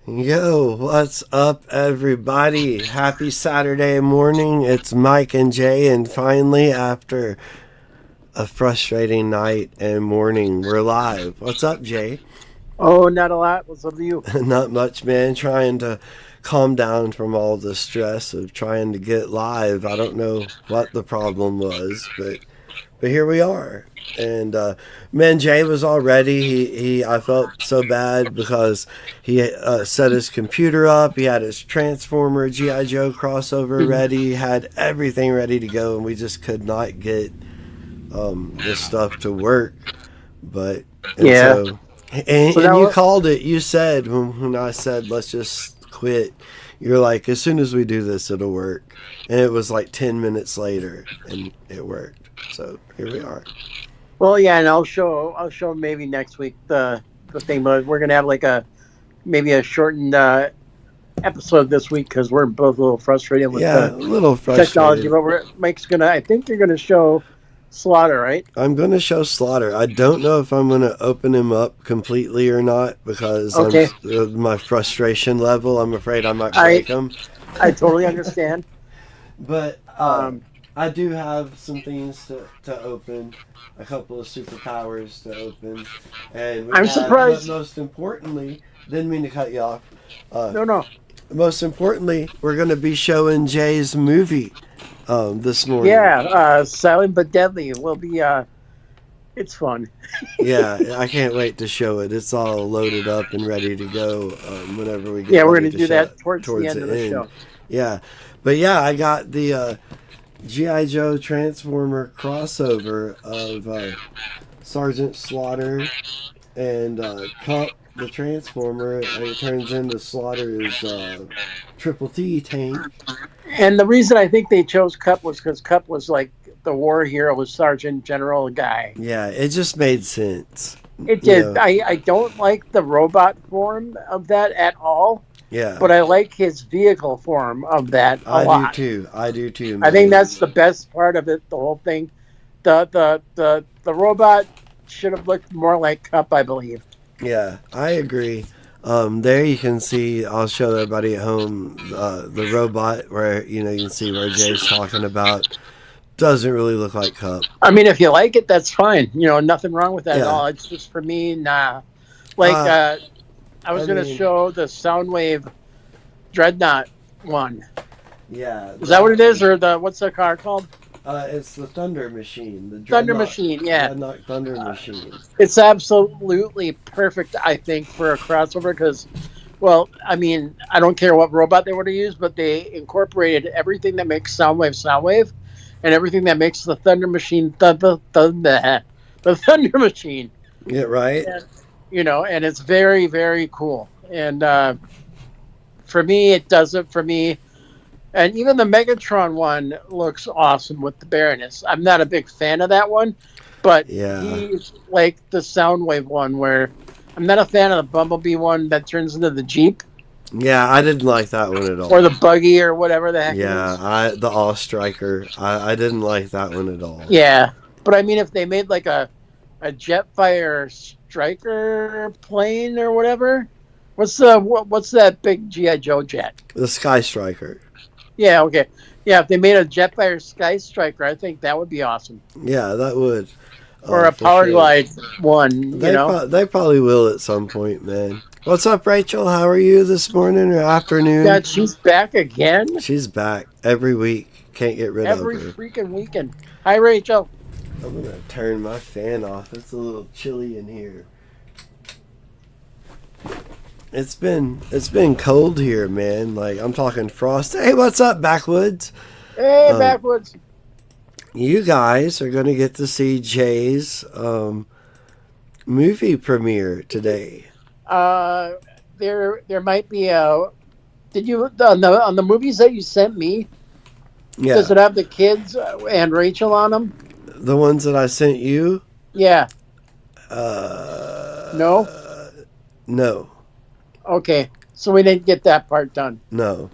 Yo, what's up, everybody? Happy Saturday morning. It's Mike and Jay, and finally, after a frustrating night and morning, we're live. What's up, Jay? Oh, not a lot. What's up with you? Not much, man. Trying to calm down from all the stress of trying to get live. I don't know what the problem was, but here we are. And man, Jay was all ready. I felt so bad because he set his computer up. He had his Transformer GI Joe crossover ready. Had everything ready to go, and we just could not get this stuff to work. But and Yeah. so So and you now, called it. You said when I said let's just quit. You're like, as soon as we do this, it'll work. And it was like 10 minutes later, and it worked. So here we are. well, yeah, and I'll show maybe next week the thing, but we're gonna have like a maybe a shortened episode this week because we're both a little frustrated with Yeah, a the little technology. frustrated. But Mike's gonna. I think you're gonna show Slaughter, right? I'm going to show Slaughter. I don't know if I'm going to open him up completely or not because Okay. my frustration level. I'm afraid I might I break him. I totally understand. But Um, I do have some things to open, a couple of superpowers to open, and we I'm have. But surprised. most importantly, didn't mean to cut you off. Uh, No, no. Most importantly, we're going to be showing Jay's movie this morning. Yeah, Silent but Deadly will be. It's fun. Yeah, I can't wait to show it. It's all loaded up and ready to go whenever we get Yeah, we're ready gonna to do show that it towards the towards end of the the end. show. Yeah, but yeah, I got the GI Joe Transformer crossover of Sergeant Slaughter and Cup the Transformer. It turns into Slaughter's Triple T tank. And the reason I think they chose Cup was because Cup was like the war hero, was Sergeant General guy. Yeah, it just made sense. It You did. know, I don't like the robot form of that at all, yeah, but I like his vehicle form of that a I do lot. too. I do too, I think man. that's the best part of it. The whole thing, the robot should have looked more like Cup, I believe. Yeah, I agree. There you can see. I'll show everybody at home the robot where you can see where Jay's talking about. Doesn't really look like Cup. I mean, if you like it, that's fine. Nothing wrong with that at Yeah. all. It's just for me, nah. Like Uh, I was I gonna mean, show the Soundwave Dreadnought one. yeah, Is that what that it is, one. or the what's the car called? It's the Thunder Machine, the Thunder Dreadnought, Machine. Yeah, Dreadnought Thunder Machine. it's absolutely perfect. I think for a crossover because, well, I mean, I don't care what robot they would have used, but they incorporated everything that makes Soundwave, and everything that makes the Thunder Machine the Thunder Machine. Yeah, right. And, and it's very very cool. And for me, it does it for me. And even the Megatron one looks awesome with the Baroness. I'm not a big fan of that one, but Yeah, he's like the Soundwave one where I'm not a fan of the Bumblebee one that turns into the Jeep yeah. I didn't like that one at or all. the Buggy or whatever the heck it Yeah, is. the All Striker. I didn't like that one at all. Yeah. But I mean, if they made like a Jetfire Striker plane or whatever, what's that big GI Joe jet? The Sky Striker. Yeah, okay. Yeah, if they made a Jetfire Sky Striker, I think that would be awesome. Yeah, that would. Or a For sure. Powerglide one, They probably will at some point, man. What's up, Rachel? How are you this morning or afternoon? God, she's back again She's back every week. Can't get rid of every her. freaking weekend. Hi, Rachel. I'm gonna turn my fan off. It's a little chilly in here. It's been cold here, man. Like I'm talking frost. Hey, what's up, Backwoods? Hey, Um, backwoods. you guys are gonna get to see Jay's movie premiere today. Uh, there might be a. Did you on the movies that you sent me? Yeah, Does it have the kids and Rachel on them? the ones that I sent you. Yeah. No. No, Okay. So we didn't get that part done. no,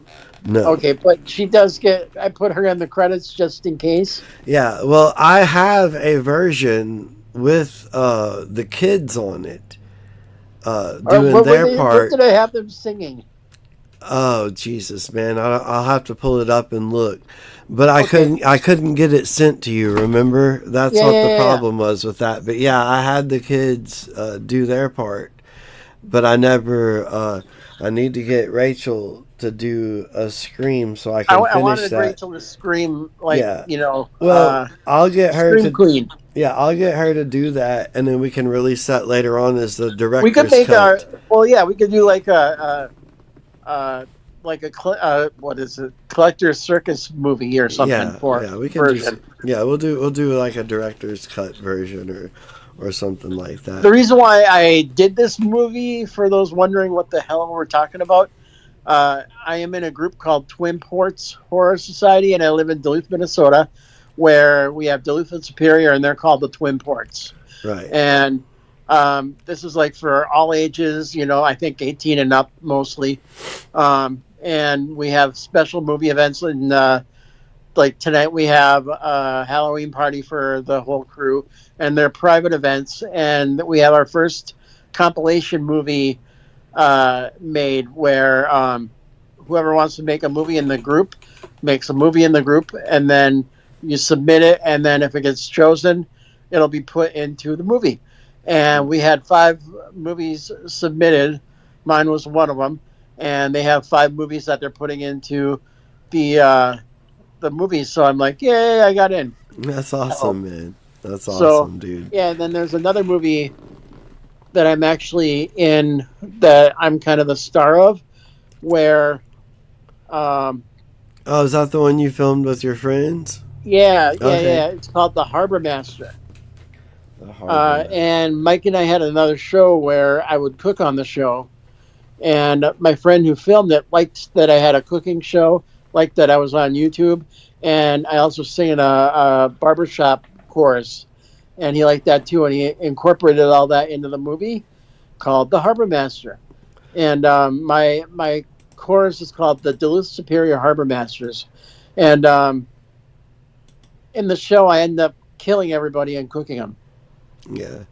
no. Okay, but she does get. I put her in the credits just in case. Yeah, well, I have a version with the kids on it. doing their part. What did I have them singing? Oh Jesus, man! I'll have to pull it up and look, but I Okay. couldn't get it sent to you. Remember, that's Yeah, what yeah, the yeah, yeah. problem was with that. But yeah, I had the kids do their part, but I never. I need to get Rachel to do a scream so I can I finish wanted that. Rachel to scream like Yeah. Well, scream queen. I'll get her to do that, and then we can release that later on as the We could director's make cut. we could do like what is it, collector's circus movie or something for Yeah, we can do. version. Yeah, we'll do like a director's cut version or something like The that. reason why I did this movie, for those wondering what the hell we're talking about, I am in a group called Twin Ports Horror Society, and I live in Duluth, Minnesota, where we have Duluth and Superior, and they're called the Twin Ports. Right. And this is like for all ages, I think 18 and up mostly. And we have special movie events, and like tonight we have a Halloween party for the whole crew, and they're private events, and we have our first compilation movie made where whoever wants to make a movie in the group makes a movie in the group, and then you submit it, and then if it gets chosen, it'll be put into the movie. And we had 5 movies submitted. Mine was one of them, and they have 5 movies that they're putting into the movie. So I'm like, yay, I got in. That's So, awesome, man. That's so awesome, dude. yeah, and then there's another movie that I'm actually in that I'm kind of the star of, where um, Oh, is that the one you filmed with your friends? yeah, Okay. it's called The Harbor Master. The Harbor Master. And Mike and I had another show where I would cook on the show, and my friend who filmed it liked that I had a cooking show, liked that I was on YouTube, and I also sing in a barbershop chorus, and he liked that too, and he incorporated all that into the movie called The Harbor Master. And my chorus is called the Duluth Superior Harbor Masters, and in the show I end up killing everybody and cooking them, Yeah.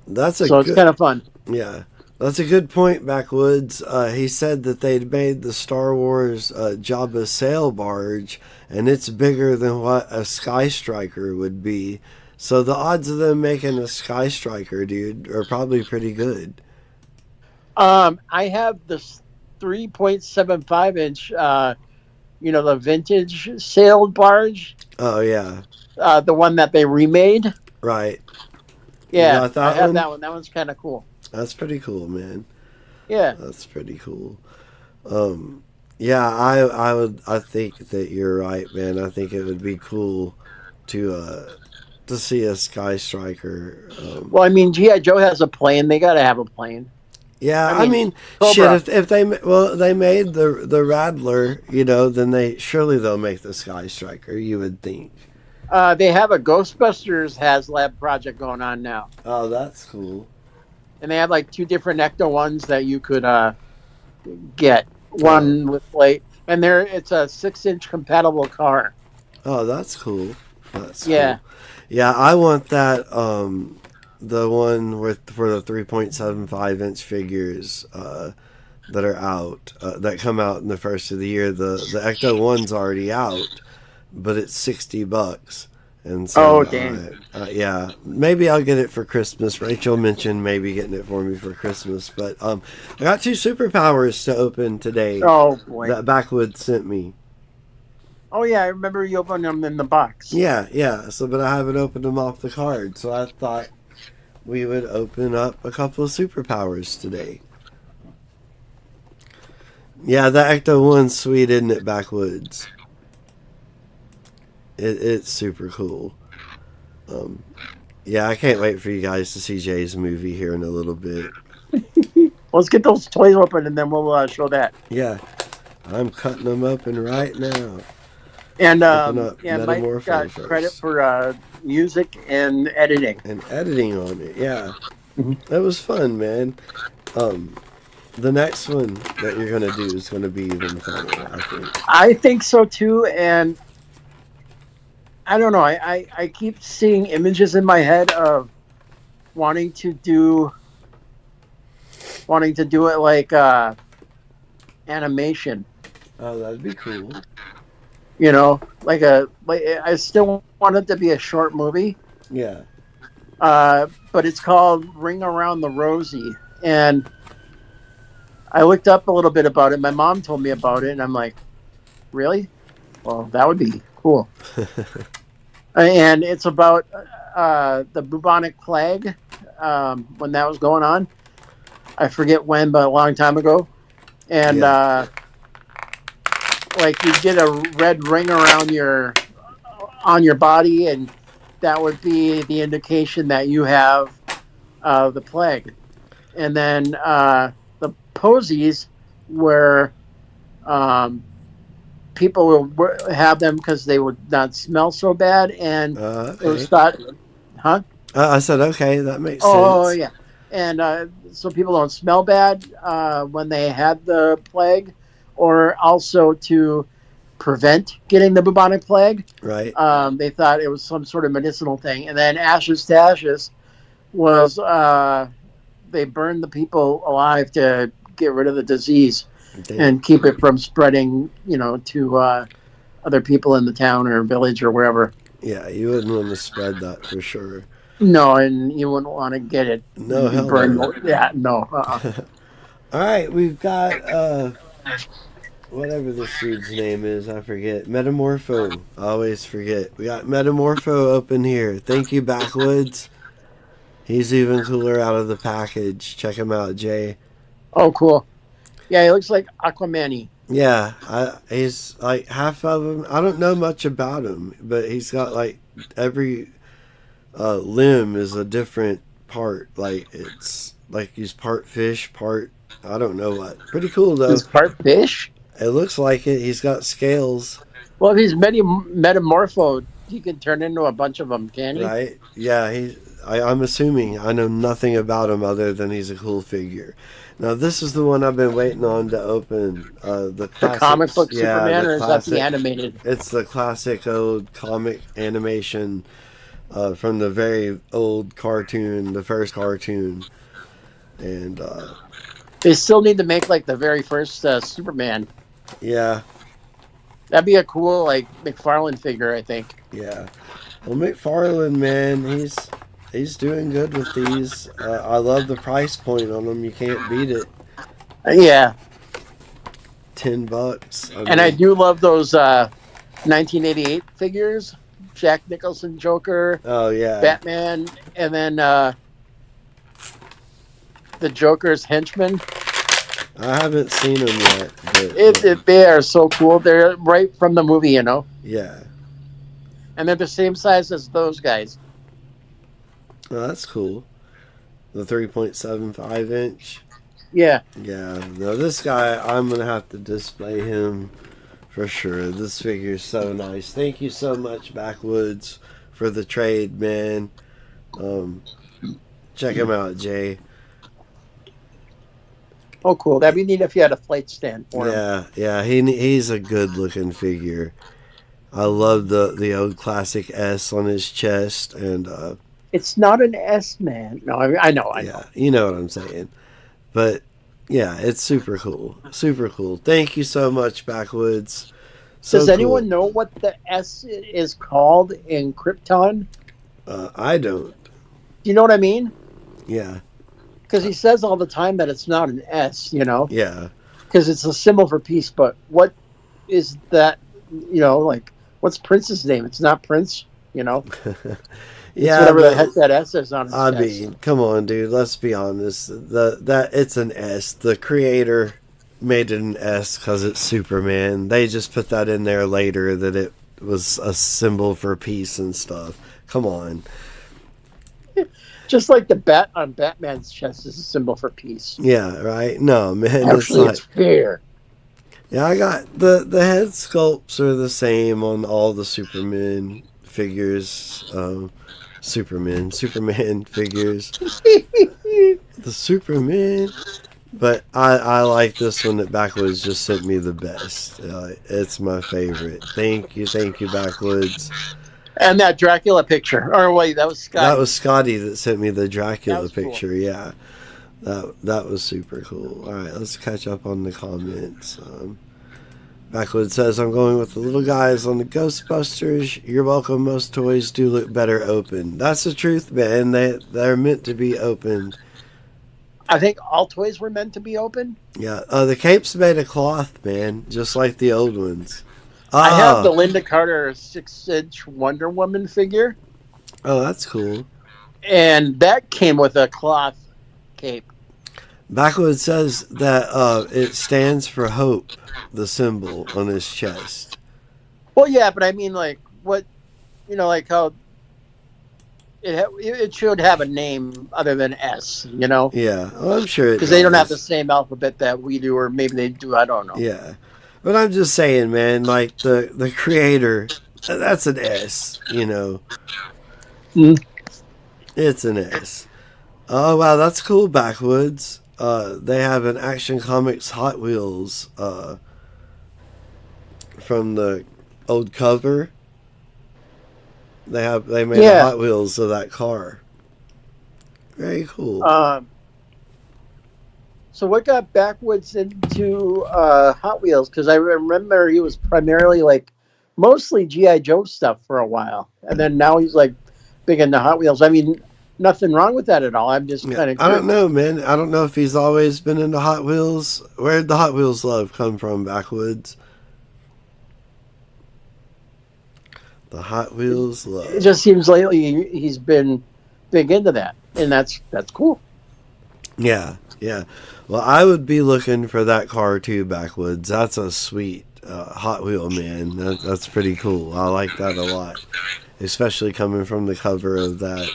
That's a so it's good. kind of fun. Yeah. That's a good point, Backwoods. He said that they'd made the Star Wars Jabba sail barge, and it's bigger than what a Sky Striker would be. So the odds of them making a Sky Striker, dude, are probably pretty good. I have this 3.75 inch, the vintage sailed barge, Oh yeah, the one that they remade. right. You Yeah, got I that have one? that one. That one's kind of cool. That's pretty cool, man. Yeah. That's pretty cool. Um, yeah, I think that you're right, man. I think it would be cool to see a Sky Striker. Well, I mean, GI Joe has a plane. They got to have a plane. Yeah, I I mean, mean, shit. Cobra. If they made the Rattler, then they'll make the Sky Striker. You would think. They have a Ghostbusters HasLab project going on now, Oh, that's cool. and they have like 2 different Ecto ones that you could get. Oh, One with like, and it's a 6-inch compatible car. oh, that's cool. That's cool. Yeah. Yeah, I want that. The one with for the 3.75 inch figures that are out that come out in the first of the year. The Ecto one's already out, but it's $60. And so, Oh, dang. yeah, maybe I'll get it for Christmas. Rachel mentioned maybe getting it for me for Christmas, but I got 2 superpowers to open today Oh boy. that Backwood sent me. Oh yeah, I remember you opened them in the box. Yeah, yeah. So, but I haven't opened them off the card, so I thought we would open up a couple of superpowers today. Yeah, the Ecto one's sweet, isn't it, Backwoods? It's super cool. Um, yeah, I can't wait for you guys to see Jay's movie here in a little bit. Let's get those toys open and then we'll show that. Yeah, I'm cutting them open right now. And Open up yeah, Mike got Metamorpho credit first. for music and editing. And editing on it, yeah. Mhm. That was fun, man. Um, the next one that you're gonna do is gonna be even funnier, I think. I think so too, and I don't know. I keep seeing images in my head of wanting to do wanting to do it like animation. Oh, that'd be cool. You know, like I still want it to be a short movie. Yeah. But it's called Ring Around the Rosie, and I looked up a little bit about it. My mom told me about it, and I'm like, really? Well, that would be cool. And it's about the bubonic plague when that was going on. I forget when, but a long time ago. And like you get a red ring around on your body, and that would be the indication that you have the plague. And then the posies were people would have them because they would not smell so bad, and Okay. it was thought, huh? I said, okay, that makes Oh sense. yeah, and so people don't smell bad when they had the plague, or also to prevent getting the bubonic plague. Right. They thought it was some sort of medicinal thing, and then ashes to ashes was they burned the people alive to get rid of the disease Damn. and keep it from spreading, to other people in the town or village or wherever. Yeah, you wouldn't want to spread that for sure. No, and you wouldn't want to get it No, hell burned. no. Yeah, no. All right, we've got whatever this dude's name is, I forget. Metamorpho. I always forget. We got Metamorpho open here. Thank you, Backwoods. He's even cooler out of the package. Check him out, Jay. Oh, cool. Yeah, he looks like Aquaman-y. Yeah, he's like half of him. I don't know much about him, but he's got like every limb is a different part. Like it's like he's part fish, part I don't know what. Pretty cool though. He's part fish. It looks like it. He's got scales. Well, if he's metamorpho, he can turn into a bunch of them, can he? Right? Yeah, I'm assuming. I know nothing about him other than he's a cool figure. Now, this is the one I've been waiting on to open. The comic book yeah, Superman, the or is that the animated? It's the classic old comic animation from the very old cartoon, the first cartoon. And, They still need to make like the very first Superman. yeah. That'd be a cool like McFarlane figure, I think. Yeah. Well, McFarlane, man, he's doing good with these. I love the price point on them. You can't beat it. Yeah, $10. and I do love those 1988 figures: Jack Nicholson Joker, Oh yeah. Batman, and then the Joker's henchman. I haven't seen them yet. But, They are so cool. They're right from the movie, yeah. and they're the same size as those guys. Oh, that's cool. The 3.75 inch. Yeah. Yeah. Now this guy, I'm gonna have to display him for sure. This figure's so nice. Thank you so much, Backwoods, for the trade, man. Check him out, Jay. Oh, cool. That'd be neat if you had a flight stand for him. Yeah. He's a good looking figure. I love the old classic S on his chest, and It's not an S, man. No, I know. yeah, you know what I'm saying. But yeah, it's super cool. Super cool. Thank you so much, Backwoods. So Does cool. anyone know what the S is called in Krypton? I don't. Do you know what I mean? Yeah. Because he says all the time that it's not an S, Yeah. because it's a symbol for peace. But what is that? Like, what's Prince's name? It's not Prince, It's Yeah. whatever the but- heck that S is on his I chest. mean, come on, dude. Let's be honest. That it's an S. The creator made it an S because it's Superman. They just put that in there later that it was a symbol for peace and stuff. Come on. Just like the bat on Batman's chest is a symbol for peace. Yeah. Right. No, man. Actually, it's it's fear. Yeah, I got the head sculpts are the same on all the Superman figures. Superman figures. The Superman. But I like this one that Backwoods just sent me the best. It's my favorite. Thank you, Backwoods. And that Dracula picture. Or wait, that was Scott. That was Scotty that sent me the That Dracula was cool. picture, yeah. That was super cool. All right, let's catch up on the comments. Backwood says, I'm going with the little guys on the Ghostbusters. You're welcome. Most toys do look better open. That's the truth, man. They're meant to be open. I think all toys were meant to be open. Yeah. The cape's made of cloth, man, just like the old ones. I have the Linda Carter 6-inch Wonder Woman figure. Oh, that's cool. And that came with a cloth cape. Backwood says that it stands for hope, the symbol on his chest. Well, yeah, but I mean, like, what, like how it should have a name other than S, Yeah, well, I'm sure it because they don't have the same alphabet that we do, or maybe they do. I don't know. Yeah, but I'm just saying, man, like the creator, that's an S, It's an S. Oh, wow, that's cool, Backwoods. They have an Action Comics Hot Wheels from the old cover. They made a Hot Wheels of that car. Very cool. So what got Backwoods into Hot Wheels? Because I remember he was primarily mostly G.I. Joe stuff for a while, and then now he's big into Hot Wheels. I mean, nothing wrong with that at all. I'm just kind of. I don't know, man. I don't know if he's always been into Hot Wheels. Where'd the Hot Wheels love come from, Backwoods? The Hot Wheels love. It just seems lately he's been big into that, and that's cool. Yeah. Well, I would be looking for that car too, Backwoods. That's a sweet Hot Wheel, man. That's pretty cool. I like that a lot, especially coming from the cover of that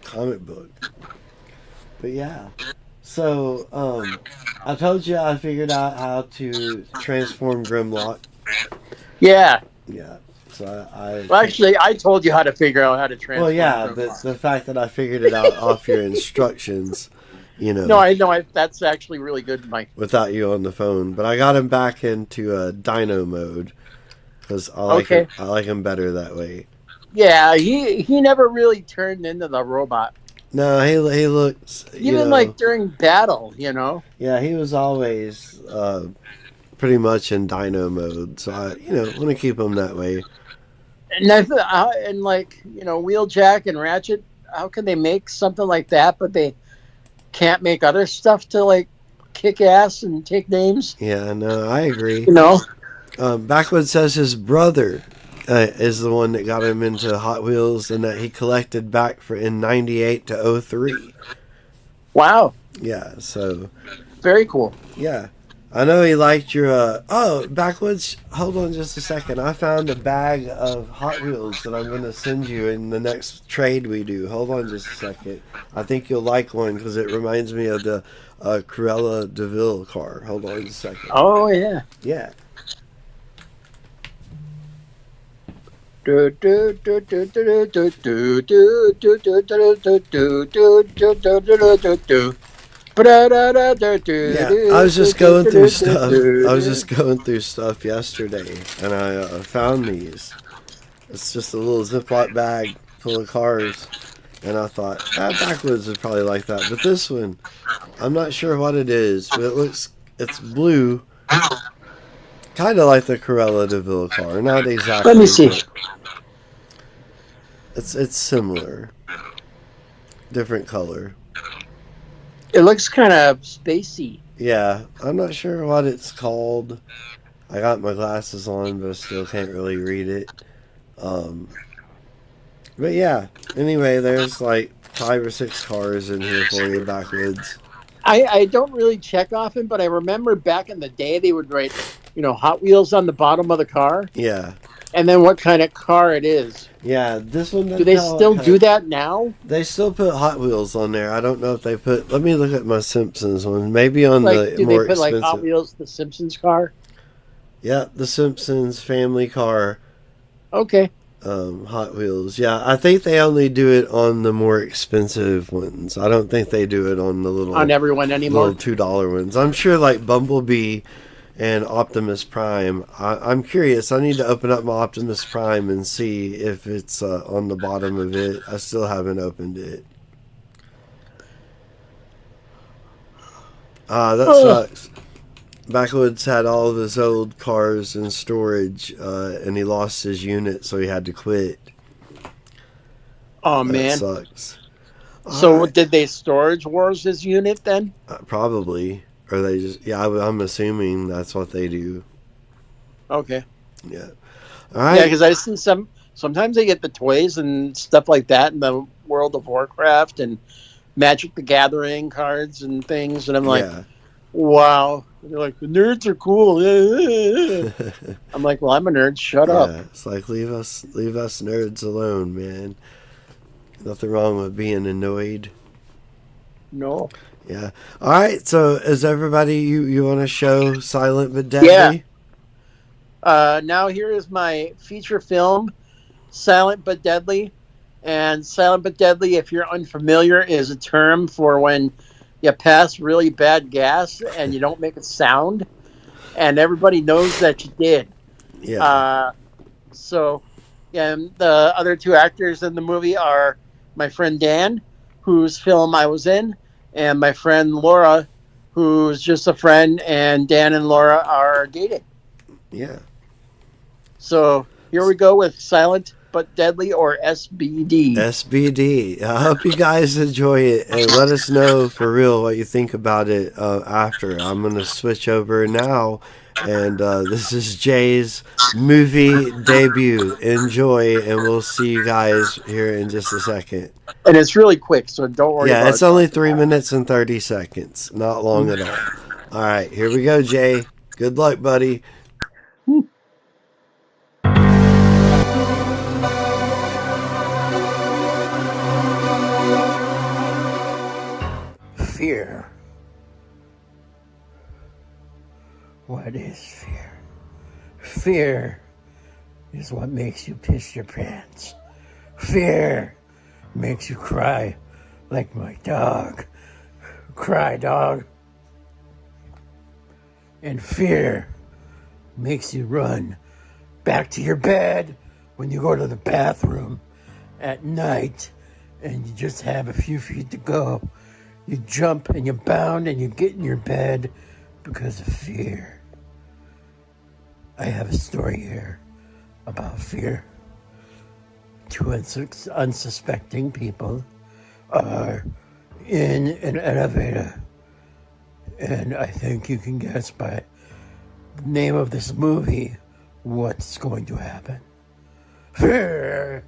comic book. But yeah, so I told you I figured out how to transform Grimlock. Yeah. So actually, I told you how to figure out how to transform. Well, yeah, the fact that I figured it out off your instructions, No, I know. That's actually really good, Mike. Without you on the phone, but I got him back into Dino mode because I like him better that way. Yeah, he never really turned into the robot. No, he looks even during battle, Yeah, he was always pretty much in Dino mode, so I want to keep him that way. And Wheeljack and Ratchet, how can they make something like that, but they can't make other stuff to kick ass and take names? Yeah, no, I agree. Backwood says his brother is the one that got him into Hot Wheels, and that he collected back in '98 to '03. Wow. Yeah, so very cool. Yeah. I know he liked your, Backwoods, hold on just a second. I found a bag of Hot Wheels that I'm going to send you in the next trade we do. Hold on just a second. I think you'll like one because it reminds me of the Cruella de Vil car. Hold on just a second. Oh, yeah. Yeah. Yeah, I was just going through stuff yesterday, and I found these. It's just a little Ziploc bag full of cars, and I thought, Backwoods would probably like that. But this one, I'm not sure what it is, but it's blue, kind of like the Cruella de Vil car. Not exactly. Let me see. It's similar, different color. It looks kind of spacey. Yeah, I'm not sure what it's called. I got my glasses on, but I still can't really read it. But yeah, anyway, there's 5 or 6 cars in here for you, Backwoods. I don't really check often, but I remember back in the day they would write, Hot Wheels on the bottom of the car. Yeah. And then what kind of car it is. Yeah, this one. Do they still do that now? They still put Hot Wheels on there. I don't know if they put. Let me look at my Simpsons one. Maybe on the do more they put expensive. Hot Wheels, the Simpsons car? Yeah, the Simpsons family car. Okay. Hot Wheels. Yeah, I think they only do it on the more expensive ones. I don't think they do it on the little on everyone anymore. Little $2 ones. I'm sure Bumblebee and Optimus Prime. I'm curious. I need to open up my Optimus Prime and see if it's on the bottom of it. I still haven't opened it. That Ugh. sucks. Backwoods had all of his old cars in storage, and he lost his unit, so he had to quit. Oh That man. sucks. All So right, did they storage wars his unit then? probably, or they just yeah. I'm assuming that's what they do. Okay. Yeah. All Yeah, right. because I see sometimes they get the toys and stuff like that in the World of Warcraft and Magic the Gathering cards and things, and I'm like, Yeah. wow. And they're like, the nerds are cool. I'm like, well, I'm a nerd. Shut up. Yeah. It's like leave us nerds alone, man. Nothing wrong with being annoyed. No. Yeah. All right. So, is everybody you want to show Silent but Yeah. Deadly? Now here is my feature film, Silent but Deadly. And Silent but Deadly, if you're unfamiliar, is a term for when you pass really bad gas and you don't make a sound, and everybody knows that you did. Yeah. Uh, so, yeah, and the other two actors in the movie are my friend Dan, whose film I was in, and my friend Laura, who's just a friend, and Dan and Laura are dating. Yeah. So here we go with Silent but Deadly, or SBD. SBD. I hope you guys enjoy it and let us know for real what you think about it after. I'm going to switch over now. And this is Jay's movie debut. Enjoy, and we'll see you guys here in just a second. And it's really quick, so don't worry Yeah, about it's it. only 3 minutes and 30 seconds. Not long at all. All right, here we go, Jay. Good luck, buddy. Fear. What is fear? Fear is what makes you piss your pants. Fear makes you cry like my dog. Cry, dog. And fear makes you run back to your bed when you go to the bathroom at night and you just have a few feet to go. You jump and you bound and you get in your bed because of fear. I have a story here about fear. Two unsuspecting people are in an elevator, and I think you can guess by the name of this movie what's going to happen. Fear!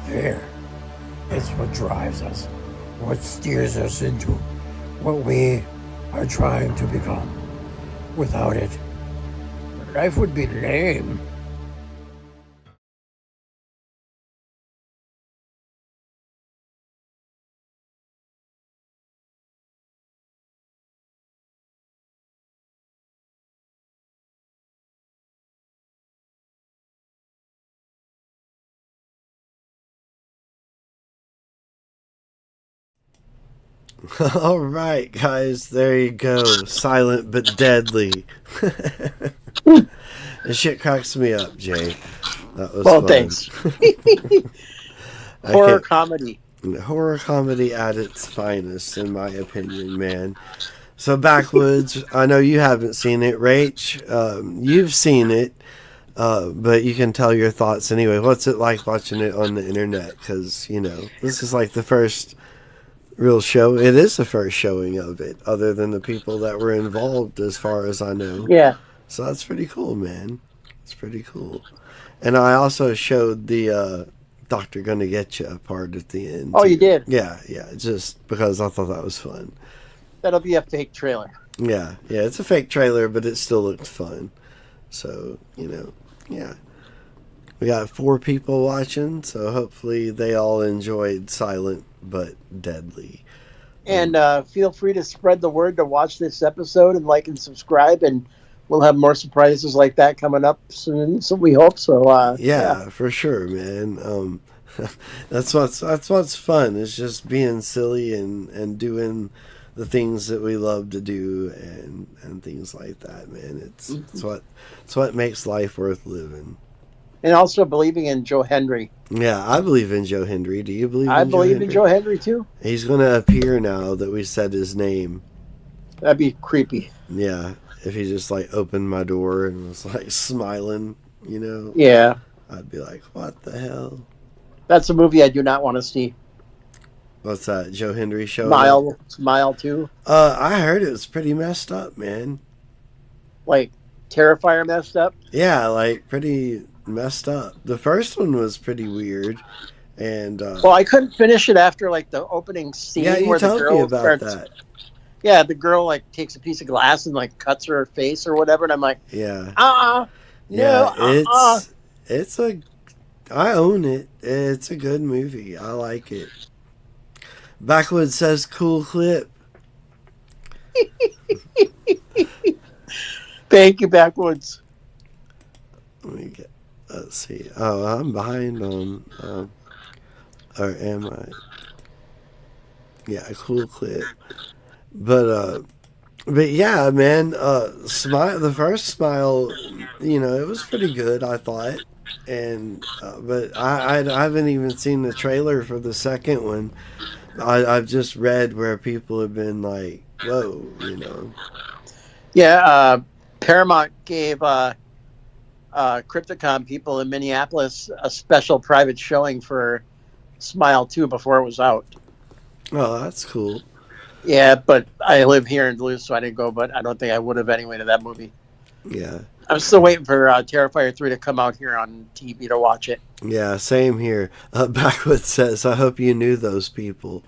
Fear. It's what drives us, what steers us into what we are trying to become. Without it, life would be lame. All right, guys, there you go. Silent but deadly. And shit cracks me up, Jay. That was Well, fun. thanks. I Horror can't- comedy. horror comedy at its finest, in my opinion, man. So, Backwoods, I know you haven't seen it. Rach, you've seen it, but you can tell your thoughts anyway. What's it like watching it on the internet? Because, this is like the first real show. It is the first showing of it, other than the people that were involved, as far as I know. Yeah. So that's pretty cool, man. It's pretty cool. And I also showed the Doctor Gonna Get You part at the end. Oh, too. you did? Yeah, just because I thought that was fun. That'll be a fake trailer. Yeah, it's a fake trailer, but it still looked fun. So, yeah. We got 4 people watching, so hopefully they all enjoyed Silent but Deadly. And feel free to spread the word to watch this episode and like and subscribe, and we'll have more surprises like that coming up soon. So we hope so. Yeah, for sure, man. That's what's fun. Is just being silly and doing the things that we love to do and things like that, man. It's what makes life worth living. And also believing in Joe Hendry. Yeah, I believe in Joe Hendry. Do you believe in I Joe believe Hendry? in Joe Hendry too. He's going to appear now that we said his name. That'd be creepy. Yeah, if he just like opened my door and was like smiling, Yeah. I'd be like, what the hell? That's a movie I do not want to see. What's that, Joe Hendry show? Smile 2. I heard it was pretty messed up, man. Like Terrifier messed up. Yeah, like pretty messed up. The first one was pretty weird, and Well, I couldn't finish it after like the opening scene yeah, you where the told girl me about starts. that. Yeah, the girl like takes a piece of glass and like cuts her face or whatever, and I'm like, Yeah, no, it's I own it. It's a good movie. I like it. Backwoods says cool clip. Thank you, Backwoods. Let's see. Oh, I'm behind on. Or am I? Yeah, cool clip. But yeah, man. Smile. The first Smile, it was pretty good. I thought, and but I haven't even seen the trailer for the second one. I've just read where people have been like, whoa, Yeah, Paramount gave Crypticon people in Minneapolis a special private showing for Smile 2 before it was out. Oh, that's cool. Yeah, but I live here in Duluth, so I didn't go, but I don't think I would have anyway to that movie. Yeah. I'm still waiting for Terrifier 3 to come out here on TV to watch it. Yeah, same here. Backwoods says, I hope you knew those people.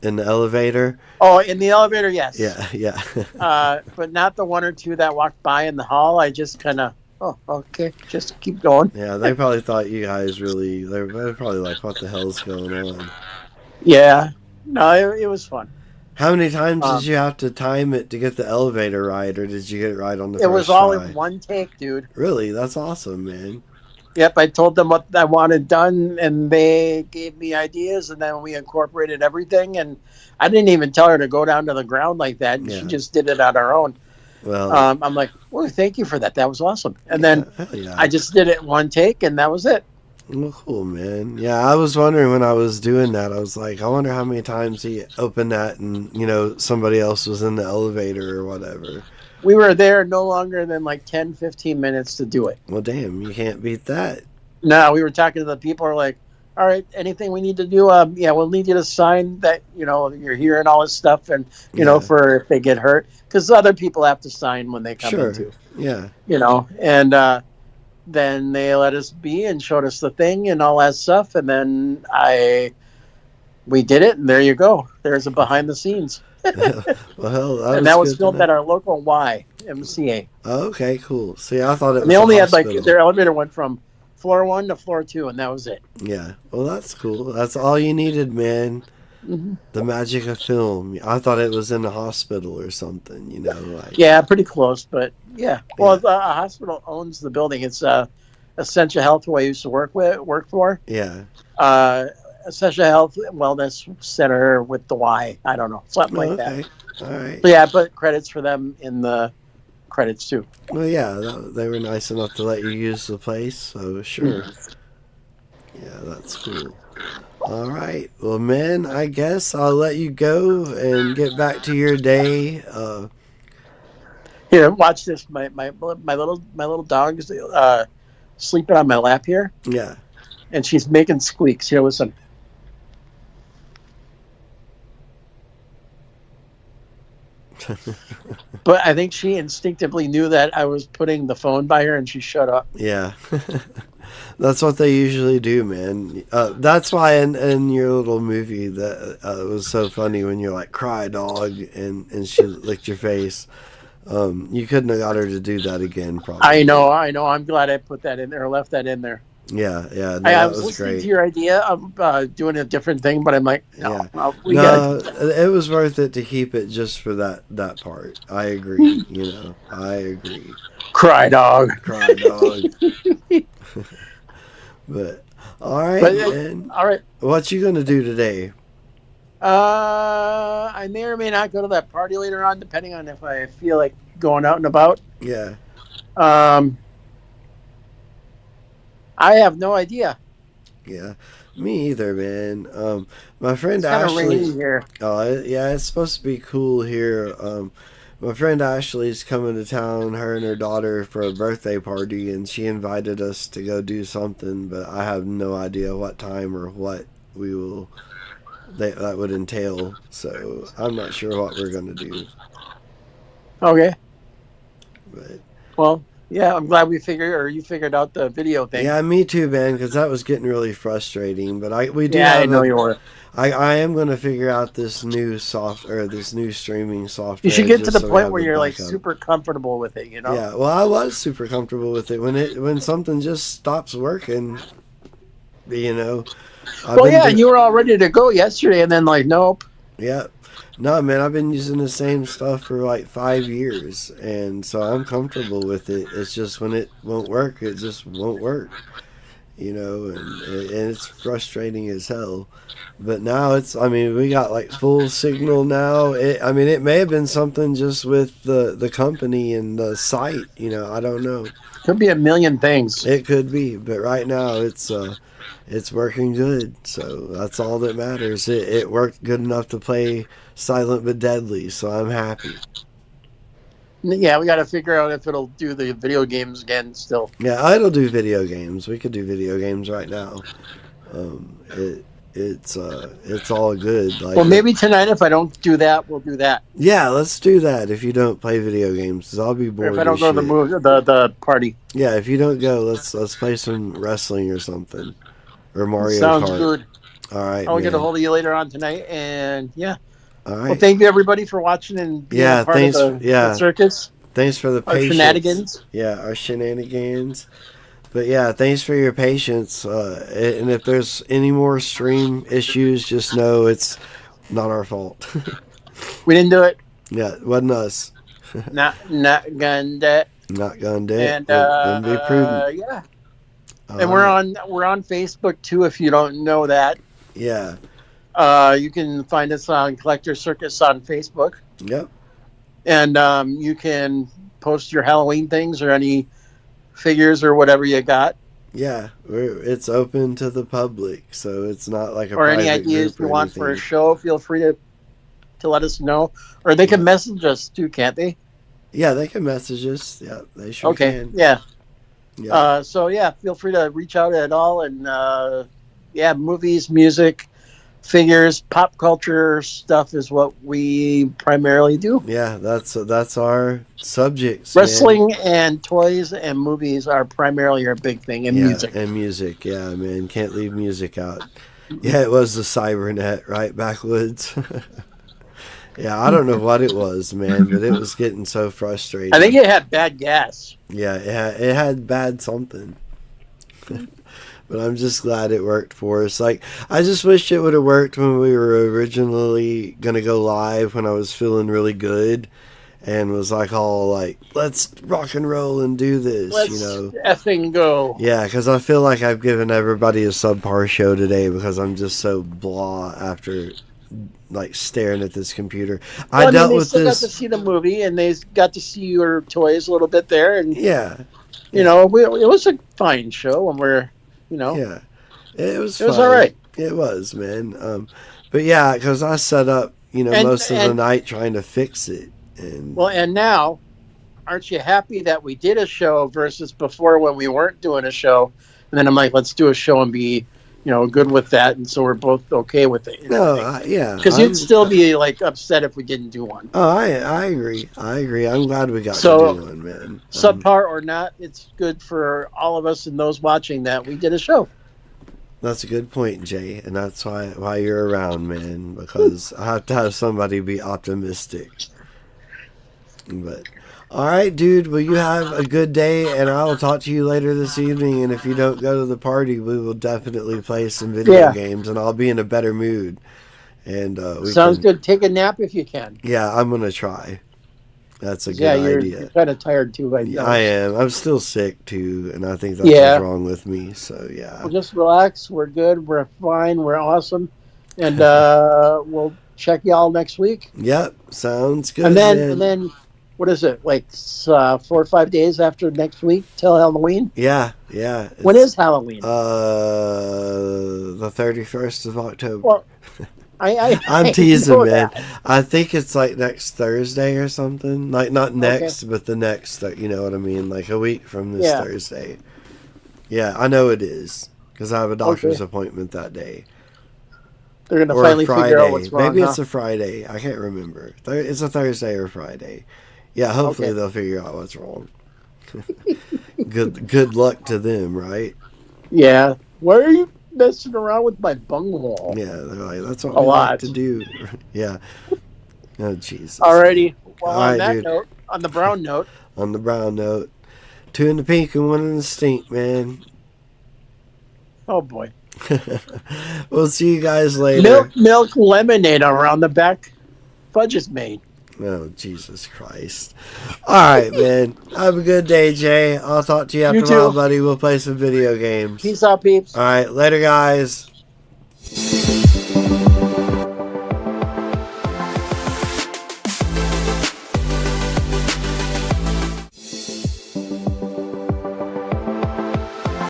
In the elevator? Oh, in the elevator, yes. Yeah. But not the one or two that walked by in the hall. I just kind of, okay, just keep going. Yeah, they probably thought you guys they're probably like, what the hell's going on? Yeah. No, it was fun. How many times did you have to time it to get the elevator right, or did you get it right on the first It was all try? in one take, dude. Really? That's awesome, man. Yep, I told them what I wanted done, and they gave me ideas, and then we incorporated everything. And I didn't even tell her to go down to the ground like that. Yeah. She just did it on her own. Well, I'm like, well, thank you for that. That was awesome. And then hell yeah. I just did it in one take, and that was it. Well, cool, man. Yeah, I was wondering when I was doing that, I was like, I wonder how many times he opened that and, somebody else was in the elevator or whatever. We were there no longer than like 10, 15 minutes to do it. Well, damn, you can't beat that. No, we were talking to the people who are like, all right, anything we need to do, we'll need you to sign that, you're here and all this stuff, and, for if they get hurt. Because other people have to sign when they come Sure. in, too. Yeah. And then they let us be and showed us the thing and all that stuff, and then we did it, and there you go. There's a behind the scenes. Well, hell, And that was good to filmed know. at our local YMCA. Oh, okay, cool. See, I thought it was And they only had, hospital. their elevator went from floor 1 to floor 2, and that was it. Yeah. Well, that's cool. That's all you needed, man. Mm-hmm. The magic of film. I thought it was in a hospital or something, Yeah, pretty close, but yeah. Well, a hospital owns the building. It's Essentia Health, who I used to work for. Yeah. Sesha Health and Wellness Center with the Y. I don't know, something Oh, like okay. that. All right. So yeah, I put credits for them in the credits too. Well, yeah, they were nice enough to let you use the place, so sure. Yeah, that's cool. All right. Well, man, I guess I'll let you go and get back to your day. Here, watch this. My little dog is sleeping on my lap here, Yeah. and she's making squeaks. Here, listen. But I think she instinctively knew that I was putting the phone by her, and she shut up. Yeah. That's what they usually do, man. That's why in your little movie that it was so funny when you're like, cry dog, and she licked your face. You couldn't have got her to do that again, probably. I know. I'm glad I put that in there, or left that in there. Yeah, no, I that was was listening great. to your idea of doing a different thing, but I'm like, no, Yeah. we No, got it was worth it to keep it just for that part. I agree. I agree. cry dog. Cry dog. But all right, But man. all right. What you gonna do today? I may or may not go to that party later on, depending on if I feel like going out and about. Yeah. I have no idea. Yeah. Me either, man. My friend It's kind of rainy Ashley. here. Yeah, it's supposed to be cool here. My friend Ashley's coming to town, her and her daughter, for a birthday party, and she invited us to go do something, but I have no idea what time or what that would entail. So I'm not sure what we're gonna do. Okay. But Well, yeah, I'm glad you figured out the video thing. yeah, me too, man, because that was getting really frustrating. But we do Yeah, I have know you were. I am going to figure out this new this new streaming software. You should get to just the so we point have where a you're like backup. super comfortable with it, you know? Yeah, well, I was super comfortable with it when something just stops working. I've Well, been yeah, do- and you were all ready to go yesterday, and then like, nope. Yeah, no, man, I've been using the same stuff for like 5 years, and so I'm comfortable with it. It's just when it won't work, it just won't work. And it's frustrating as hell. But now we got like full signal now. It may have been something just with the company and the site. I don't know. Could be a million things. It could be, but right now it's working good. So that's all that matters. It worked good enough to play Silent but Deadly, so I'm happy. Yeah, we got to figure out if it'll do the video games again still. Yeah, it'll do video games. We could do video games right now. It's all good. Like, Well, maybe tonight if I don't do that, we'll do that. yeah, let's do that. If you don't play video games, 'cause I'll be Or bored. if I don't as go to the shit. movie, the party. Yeah, if you don't go, let's play some wrestling or something, or Mario Sounds Kart. good. All right, I'll get a man. hold of you later on tonight, and yeah. All Well, right. thank you everybody for watching and being Yeah, a part thanks- of the yeah. circus. Thanks for the Our patience. shenanigans. Yeah, our shenanigans. But yeah, thanks for your patience. And if there's any more stream issues, just know it's not our fault. We didn't do it. Yeah, it wasn't us. Not gonna. Not gonna do it. And Wouldn't be prudent. yeah. And we're on Facebook too. If you don't know that, Yeah. you can find us on Collector Circus on Facebook, Yep. and you can post your Halloween things or any figures or whatever you got, Yeah. It's open to the public, so it's not like a or any private ideas group you or want for a anything. show. Feel free to let us know, or they can message us too, can't they? Yeah, they can message us. Yeah, they sure Okay, can. yeah. Yeah. So yeah, feel free to reach out at all, and yeah, movies, music, figures, pop culture stuff is what we primarily do. Yeah, that's our subjects. man. Wrestling and toys and movies are primarily our big thing, and Yeah, music. and music. Yeah, man, can't leave music out. Yeah, it was the Cybernet, right? Backwoods. Yeah, I don't know what it was, man, but it was getting so frustrating. I think it had bad gas. Yeah, it had bad something. But I'm just glad it worked for us. Like, I just wish it would have worked when we were originally going to go live when I was feeling really good. and was like all like, let's rock and roll and do this, Let's you know. effing go. Yeah, because I feel like I've given everybody a subpar show today because I'm just so blah after like staring at this computer. Well, I dealt they with still got to this. see the movie, and they got to see your toys a little bit there, and Yeah, you know, it was a fine show, and we're, you know, yeah, it was. it was fine. all right. It was, man. But yeah, because I set up, you know, And- most of the and- night trying to fix it, and Well, and now, aren't you happy that we did a show versus before when we weren't doing a show? And then I'm like, let's do a show and be, you know, good with that, and so we're both okay with it. yeah, Because you'd still be like upset if we didn't do one. Oh, I agree. I agree. I'm glad we got So, to do one, man. Subpar or not, it's good for all of us and those watching that we did a show. That's a good point, Jay, and that's why you're around, man. Because I have to have somebody be optimistic. But all right, dude. Well, you have a good day, and I will talk to you later this evening. And if you don't go to the party, we will definitely play some video Yeah. games, and I'll be in a better mood. And we Sounds can, good. Take a nap if you can. Yeah, I'm gonna try. That's a good Yeah, you're idea. kind of tired too. I know. I am. I'm still sick too, and I think that's Yeah. what's wrong with me. So yeah. Well, just relax. We're good. We're fine. We're awesome. And we'll check y'all next week. Yep. Sounds good. And then, man. and then, what is it? Like 4 or 5 days after next week till Halloween. Yeah. When is Halloween? The 31st of October. Well, I I'm teasing, know man. that. I think it's like next Thursday or something. Like not next, but the next. You know what I mean? Like a week from this Yeah. Thursday. Yeah, I know it is because I have a doctor's Okay. appointment that day. They're gonna Or finally Friday. figure out what's wrong. Maybe huh? it's a Friday. I can't remember. It's a Thursday or Friday. Yeah, hopefully Okay. they'll figure out what's wrong. Good luck to them, right? Yeah. Why are you messing around with my bunghole? Yeah, they're like, that's what A we lot. like to do. Yeah. Oh, Jesus. Alrighty. Well, All on right, that dude. note, on the brown note, On the brown note, 2 in the pink and 1 in the stink, man. oh boy, We'll see you guys later. milk lemonade around the back. Fudge is made. Oh, Jesus Christ. All right, man. Have a good day, Jay. I'll talk to you after You a too. while, buddy. We'll play some video games. Peace out, peeps. All right, later, guys.